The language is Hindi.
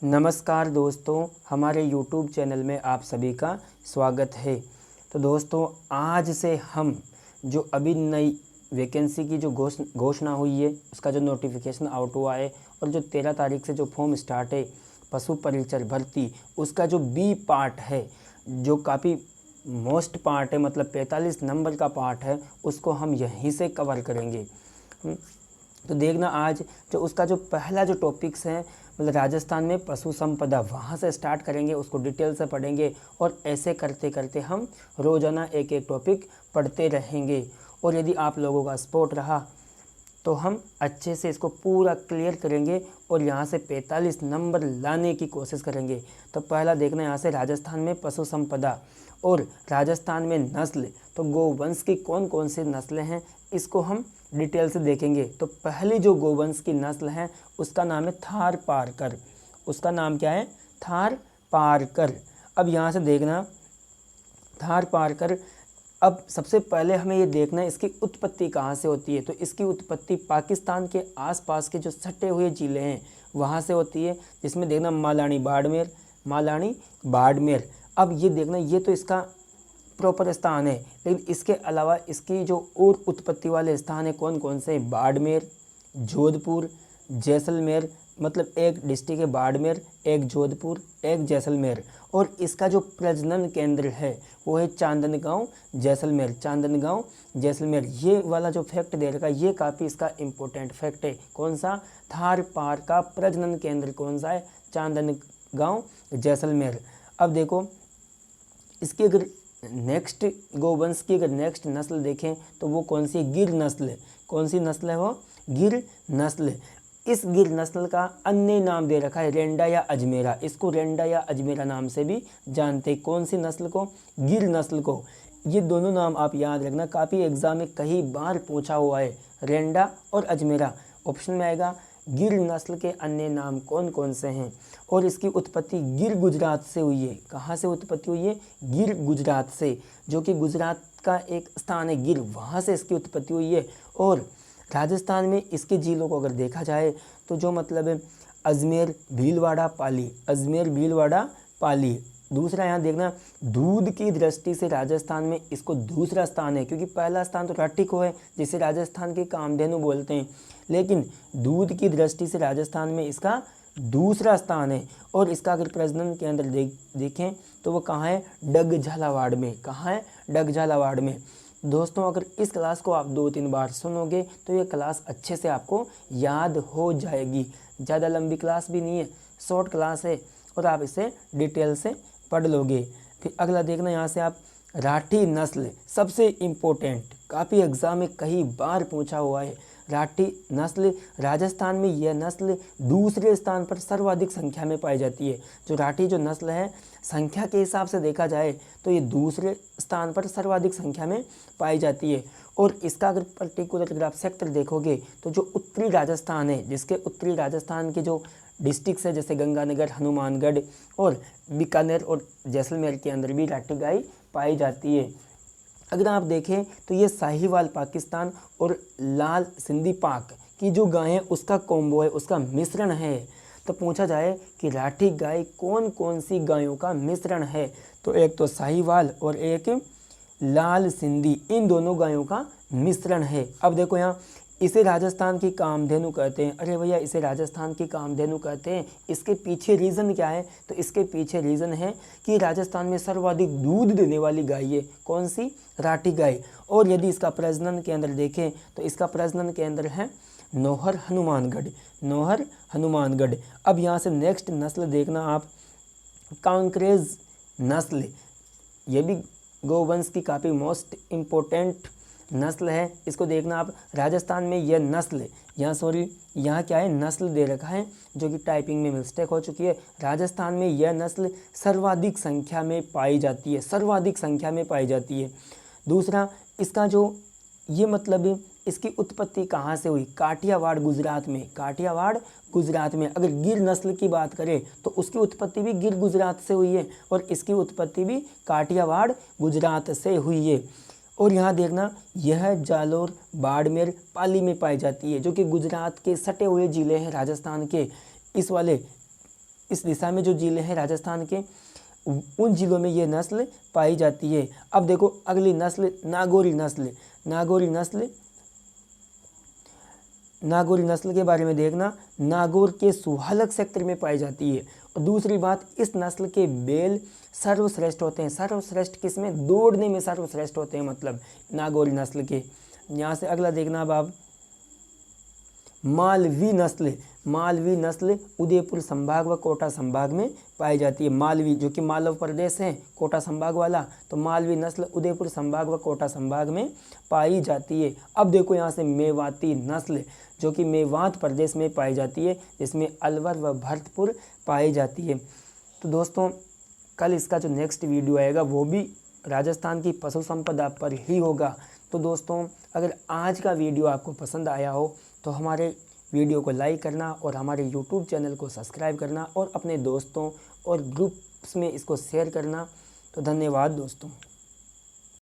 नमस्कार दोस्तों, हमारे YouTube चैनल में आप सभी का स्वागत है। तो दोस्तों, आज से हम जो अभी नई वैकेंसी की जो घोषणा हुई है, उसका जो नोटिफिकेशन आउट हुआ है और जो 13 तारीख से जो फॉर्म स्टार्ट है पशु परिचर भर्ती, उसका जो बी पार्ट है, जो काफ़ी मोस्ट पार्ट है, मतलब 45 नंबर का पार्ट है, उसको हम यहीं से कवर करेंगे। तो देखना, आज जो उसका जो पहला जो टॉपिक्स है, मतलब राजस्थान में पशु संपदा, वहाँ से स्टार्ट करेंगे, उसको डिटेल से पढ़ेंगे और ऐसे करते करते हम रोज़ाना एक एक टॉपिक पढ़ते रहेंगे। और यदि आप लोगों का सपोर्ट रहा तो हम अच्छे से इसको पूरा क्लियर करेंगे और यहाँ से 45 नंबर लाने की कोशिश करेंगे। तो पहला देखना, यहाँ से राजस्थान में पशु संपदा और राजस्थान में नस्ल, तो गोवंश की कौन कौन सी नस्लें हैं, इसको हम डिटेल से देखेंगे। तो पहली जो गोवंश की नस्ल है उसका नाम है थार पारकर। उसका नाम क्या है? थार पारकर। अब यहाँ से देखना, थार पारकर। अब सबसे पहले हमें ये देखना है इसकी उत्पत्ति कहाँ से होती है। तो इसकी उत्पत्ति पाकिस्तान के आसपास के जो सटे हुए ज़िले हैं वहाँ से होती है, जिसमें देखना मालानी बाड़मेर, मालानी बाड़मेर। अब ये देखना, ये तो इसका प्रॉपर स्थान है, लेकिन इसके अलावा इसकी जो और उत्पत्ति वाले स्थान है कौन कौन से? बाड़मेर, जोधपुर, जैसलमेर, मतलब एक डिस्ट्रिक्ट है बाड़मेर, एक जोधपुर, एक जैसलमेर। और इसका जो प्रजनन केंद्र है वो है चांदनगांव, जैसलमेर। चांदनगांव, जैसलमेर, ये वाला जो फैक्ट दे रखा है ये काफ़ी इसका इम्पोर्टेंट फैक्ट है। कौन सा? थार पार का प्रजनन केंद्र कौन सा है? चांदनगांव, जैसलमेर। अब देखो, इसकी अगर नेक्स्ट गोवंश की अगर नेक्स्ट नस्ल देखें तो वो कौन सी? गिर नस्ल। कौन सी नस्ल है वो? गिर नस्ल। इस गिर नस्ल का अन्य नाम दे रखा है रेंडा या अजमेरा। इसको रेंडा या अजमेरा नाम से भी जानते हैं। कौन सी नस्ल को? गिर नस्ल को। ये दोनों नाम आप याद रखना, काफ़ी एग्जाम में कई बार पूछा हुआ है, रेंडा और अजमेरा। ऑप्शन में आएगा गिर नस्ल के अन्य नाम कौन कौन से हैं। और इसकी उत्पत्ति गिर गुजरात से हुई है। कहाँ से उत्पत्ति हुई है? गिर गुजरात से, जो कि गुजरात का एक स्थान है गिर, वहाँ से इसकी उत्पत्ति हुई है। और राजस्थान में इसके जिलों को अगर देखा जाए तो जो मतलब है अजमेर, भीलवाड़ा, पाली। अजमेर, भीलवाड़ा, पाली। दूसरा यहाँ देखना, दूध की दृष्टि से राजस्थान में इसको दूसरा स्थान है, क्योंकि पहला स्थान तो राठी को है, जिसे राजस्थान के कामधेनु बोलते हैं, लेकिन दूध की दृष्टि से राजस्थान में इसका दूसरा स्थान है। और इसका अगर प्रजनन केंद्र देखें तो वो कहाँ है? डग झालावाड़ में। कहाँ है? डग झालावाड़ में। दोस्तों, अगर इस क्लास को आप 2-3 बार सुनोगे तो ये क्लास अच्छे से आपको याद हो जाएगी। ज़्यादा लंबी क्लास भी नहीं है, शॉर्ट क्लास है और आप इसे डिटेल से पढ़ लोगे। फिर अगला देखना, यहाँ से आप राठी नस्ल, सबसे इम्पोर्टेंट, काफ़ी एग्जाम में कई बार पूछा हुआ है। राठी नस्ल, राजस्थान में यह नस्ल दूसरे स्थान पर सर्वाधिक संख्या में पाई जाती है। जो राठी जो नस्ल है, संख्या के हिसाब से देखा जाए तो ये दूसरे स्थान पर सर्वाधिक संख्या में पाई जाती है। और इसका अगर पर्टिकुलर अगर आप सेक्टर देखोगे तो जो उत्तरी राजस्थान है, जिसके उत्तरी राजस्थान के जो डिस्ट्रिक्ट्स है जैसे गंगानगर, हनुमानगढ़ और बीकानेर और जैसलमेर के अंदर भी राठी गाय पाई जाती है। अगर आप देखें तो ये साहिवाल पाकिस्तान और लाल सिंधी पाक की जो गाय है उसका कॉम्बो है, उसका मिश्रण है। तो पूछा जाए कि राठी गाय कौन कौन सी गायों का मिश्रण है, तो एक तो साहिवाल और एक लाल सिंधी, इन दोनों गायों का मिश्रण है। अब देखो यहाँ, इसे राजस्थान की कामधेनु कहते हैं। अरे भैया, इसे राजस्थान की कामधेनु कहते हैं, इसके पीछे रीज़न क्या है? तो इसके पीछे रीज़न है कि राजस्थान में सर्वाधिक दूध देने वाली गाय है कौन सी? राठी गाय। और यदि इसका प्रजनन केंद्र देखें तो इसका प्रजनन केंद्र है नौहर, हनुमानगढ़। नौहर, हनुमानगढ़। अब यहाँ से नेक्स्ट नस्ल देखना आप, कांकरेज नस्ल। ये भी गोवंश की काफ़ी मोस्ट इम्पोर्टेंट नस्ल है। इसको देखना आप, राजस्थान में यह नस्ल, यहाँ क्या है? नस्ल दे रखा है, जो कि टाइपिंग में मिस्टेक हो चुकी है। राजस्थान में यह नस्ल सर्वाधिक संख्या में पाई जाती है, सर्वाधिक संख्या में पाई जाती है। दूसरा, इसका जो ये मतलब इसकी उत्पत्ति कहाँ से हुई? काठियावाड़, गुजरात में। काठियावाड़, गुजरात में। अगर गिर नस्ल की बात करें तो उसकी उत्पत्ति भी गिर गुजरात से हुई है और इसकी उत्पत्ति भी काठियावाड़, गुजरात से हुई है। और यहाँ देखना, यह जालोर, बाड़मेर, पाली में पाई जाती है, जो कि गुजरात के सटे हुए ज़िले हैं राजस्थान के। इस वाले इस दिशा में जो ज़िले हैं राजस्थान के, उन ज़िलों में ये नस्ल पाई जाती है। अब देखो अगली नस्ल नागौरी नस्ल। नागौरी नस्ल के बारे में देखना, नागौर के सुहालक सेक्टर में पाई जाती है। और दूसरी बात, इस नस्ल के बैल सर्वश्रेष्ठ होते हैं। सर्वश्रेष्ठ किसमें? दौड़ने में सर्वश्रेष्ठ होते हैं, मतलब नागौरी नस्ल के। यहाँ से अगला देखना अब आप, मालवी नस्ल उदयपुर संभाग व कोटा संभाग में पाई जाती है। मालवी जो कि मालव प्रदेश है, कोटा संभाग वाला, तो मालवी नस्ल उदयपुर संभाग व कोटा संभाग में पाई जाती है। अब देखो यहाँ से मेवाती नस्ल जो कि मेवात प्रदेश में पाई जाती है, जिसमें अलवर व भरतपुर पाई जाती है। तो दोस्तों कल इसका जो नेक्स्ट वीडियो आएगा वो भी राजस्थान की पशु संपदा पर ही होगा। तो दोस्तों अगर आज का वीडियो आपको पसंद आया हो तो हमारे वीडियो को लाइक करना और हमारे यूट्यूब चैनल को सब्सक्राइब करना और अपने दोस्तों और ग्रुप्स में इसको शेयर करना। तो धन्यवाद दोस्तों।